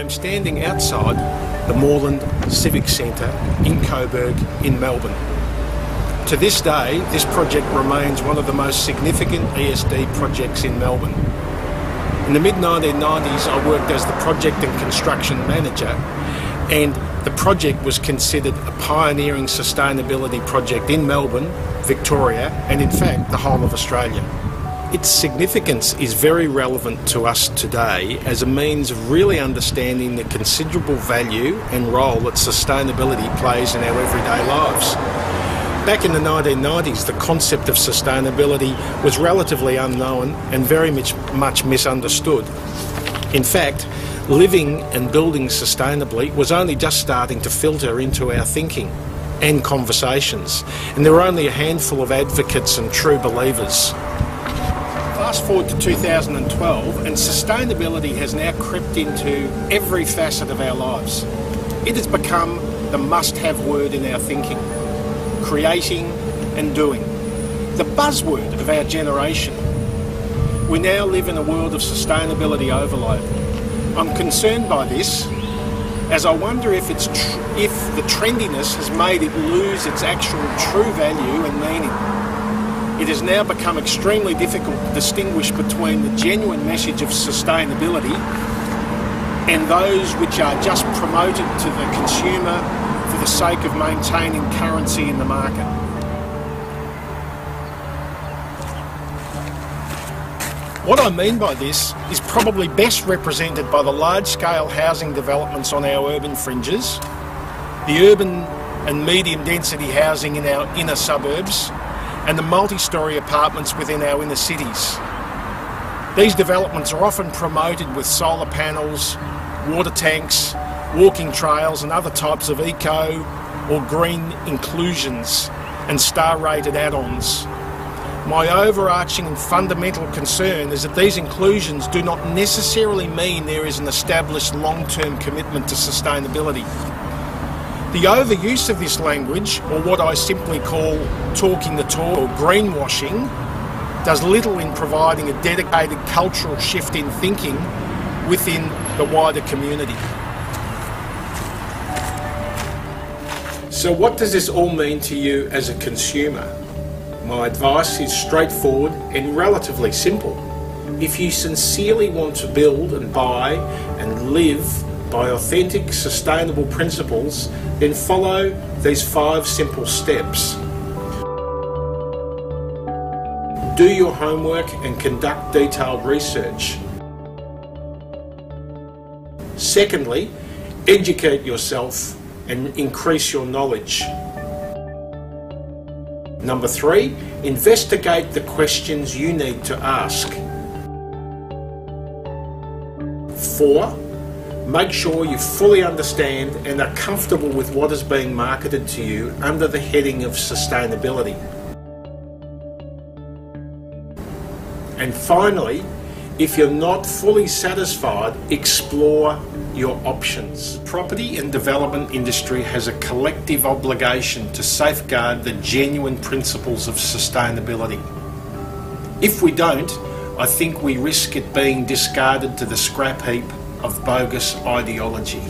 I am standing outside the Moreland Civic Centre in Coburg in Melbourne. To this day, this project remains one of the most significant ESD projects in Melbourne. In the mid-1990s, I worked as the project and construction manager, and the project was considered a pioneering sustainability project in Melbourne, Victoria, and in fact, the whole of Australia. Its significance is very relevant to us today as a means of really understanding the considerable value and role that sustainability plays in our everyday lives. Back in the 1990s, the concept of sustainability was relatively unknown and very much misunderstood. In fact, living and building sustainably was only just starting to filter into our thinking and conversations, and there were only a handful of advocates and true believers. Fast forward to 2012 and sustainability has now crept into every facet of our lives. It has become the must-have word in our thinking, creating and doing. The buzzword of our generation. We now live in a world of sustainability overload. I'm concerned by this as I wonder if the trendiness has made it lose its actual true value and meaning. It has now become extremely difficult to distinguish between the genuine message of sustainability and those which are just promoted to the consumer for the sake of maintaining currency in the market. What I mean by this is probably best represented by the large-scale housing developments on our urban fringes, the urban and medium-density housing in our inner suburbs, and the multi-storey apartments within our inner cities. These developments are often promoted with solar panels, water tanks, walking trails and other types of eco or green inclusions and star-rated add-ons. My overarching and fundamental concern is that these inclusions do not necessarily mean there is an established long-term commitment to sustainability. The overuse of this language, or what I simply call talking the talk or greenwashing, does little in providing a dedicated cultural shift in thinking within the wider community. So what does this all mean to you as a consumer? My advice is straightforward and relatively simple. If you sincerely want to build and buy and live by authentic, sustainable principles, then follow these 5 simple steps. Do your homework and conduct detailed research. Secondly, educate yourself and increase your knowledge. Number 3, investigate the questions you need to ask. 4, make sure you fully understand and are comfortable with what is being marketed to you under the heading of sustainability. And finally, if you're not fully satisfied, explore your options. The property and development industry has a collective obligation to safeguard the genuine principles of sustainability. If we don't, I think we risk it being discarded to the scrap heap of bogus ideology.